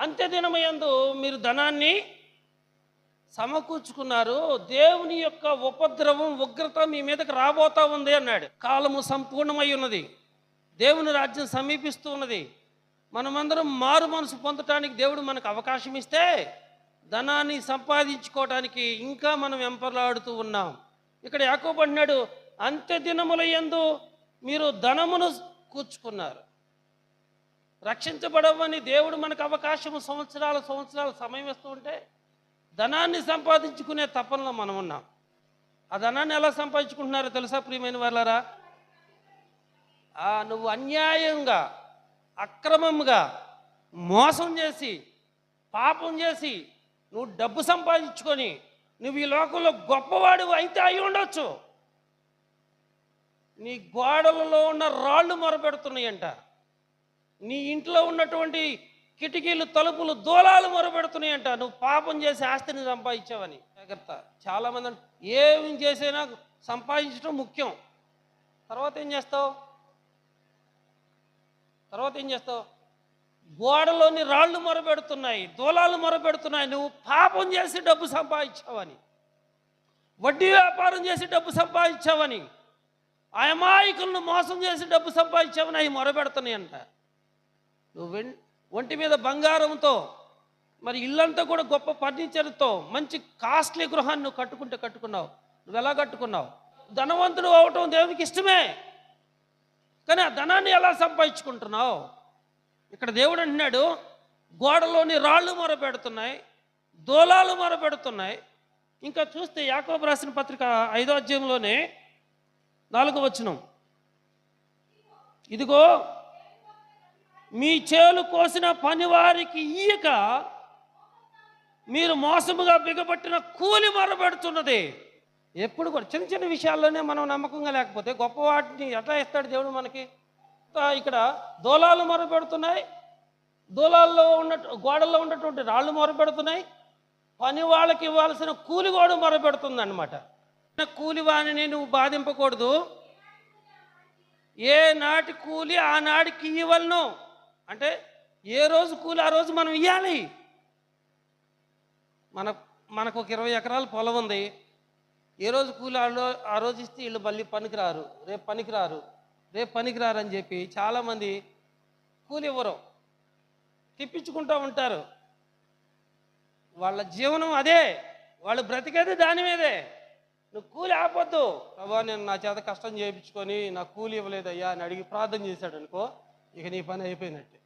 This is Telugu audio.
అంత్యదినమయందు మీరు ధనాన్ని సమకూర్చుకున్నారు, దేవుని యొక్క ఉపద్రవం ఉగ్రత మీ మీదకి రాబోతా ఉంది అన్నాడు. కాలము సంపూర్ణమై ఉన్నది, దేవుని రాజ్యం సమీపిస్తూ ఉన్నది. మనమందరం మారు మనసు పొందటానికి దేవుడు మనకు అవకాశం ఇస్తే ధనాన్ని సంపాదించుకోవడానికి ఇంకా మనం వెంపర్లాడుతూ ఉన్నాం. ఇక్కడ యాకోబు అంటున్నాడు, అంత్యదినముల యందు మీరు ధనమును కూర్చుకున్నారు. రక్షించబడవని దేవుడు మనకు అవకాశం సంవత్సరాల సమయం ఇస్తూ ఉంటే ధనాన్ని సంపాదించుకునే తపనలో మనం ఉన్నాం. ఆ ధనాన్ని ఎలా సంపాదించుకుంటున్నారో తెలుసా ప్రియమైన వాళ్ళారా? నువ్వు అన్యాయంగా, అక్రమంగా, మోసం చేసి, పాపం చేసి నువ్వు డబ్బు సంపాదించుకొని నువ్వు ఈ లోకంలో గొప్పవాడు అయితే అయి ఉండొచ్చు. నీ గోడలలో ఉన్న రాళ్ళు మొరపెడుతున్నాయంట, నీ ఇంట్లో ఉన్నటువంటి కిటికీలు, తలుపులు, దూలాలు మొరపెడుతున్నాయంట. నువ్వు పాపం చేసి ఆస్తిని సంపాదించావని. జాగ్రత్త. చాలామంది ఏం చేసినా సంపాదించడం ముఖ్యం. తర్వాత ఏం చేస్తావు? గోడలోని రాళ్ళు మొరపెడుతున్నాయి, దూలాలు మొరపెడుతున్నాయి. నువ్వు పాపం చేసి డబ్బు సంపాదించావని, వడ్డీ వ్యాపారం చేసి డబ్బు సంపాదించావని, అమాయకులను మోసం చేసి డబ్బు సంపాదించావని అవి మొరపెడుతున్నాయంట. నువ్వు ఒంటి మీద బంగారంతో, మరి ఇల్లంతా కూడా గొప్ప ఫర్నిచర్తో మంచి కాస్ట్లీ గృహాన్ని నువ్వు కట్టుకున్నావు. నువ్వు ఎలా కట్టుకున్నావు? ధనవంతుడు అవటం దేవునికి ఇష్టమే, కానీ ఆ ధనాన్ని ఎలా సంపాదించుకుంటున్నావు? ఇక్కడ దేవుడు అంటున్నాడు, గోడలోని రాళ్ళు మొరపెడుతున్నాయి, దూలాలు మొరపెడుతున్నాయి. ఇంకా చూస్తే యాకోబు రాసిన పత్రిక 5వ అధ్యాయంలోనే 4వ వచనం, ఇదిగో మీ చేలు కోసిన పనివారికి ఇయ్యక మీరు మోసముగా బిగబట్టిన కూలి మొరపెడుతున్నది. ఎప్పుడు కూడా చిన్న చిన్న విషయాల్లోనే మనం నమ్మకంగా లేకపోతే గొప్ప వాటిని ఎట్లా ఇస్తాడు దేవుడు మనకి? ఇక్కడ దూలాలు మొరపెడుతున్నాయి, దూలాల్లో గోడల్లో ఉన్నటువంటి రాళ్ళు మొరపెడుతున్నాయి, పని వాళ్ళకి ఇవ్వాల్సిన కూలి కూడా మొరపెడుతుంది అనమాట. కూలి వాణిని నువ్వు బాధింపకూడదు, ఏ నాటి కూలి ఆ నాటికి ఇవ్వలను. అంటే ఏ రోజు కూలి ఆ రోజు మనం ఇవ్వాలి. మనకు ఒక 20 ఎకరాల పొలం ఉంది, ఏ రోజు కూలి ఆ రోజు ఇస్తే వీళ్ళు మళ్ళీ పనికిరారు, రేపు పనికిరారు అని చెప్పి చాలామంది కూలి ఇవ్వరు, తిప్పించుకుంటూ ఉంటారు. వాళ్ళ జీవనం అదే, వాళ్ళు బ్రతికేది దాని మీదే. నువ్వు కూలి ఆపొద్దు. ప్రభా నేను నా చేత కష్టం చేయించుకొని నా కూలి ఇవ్వలేదయ్యా అని అడిగి ప్రార్థన చేశాడు అనుకో, ఇక నీ పని అయిపోయినట్టే.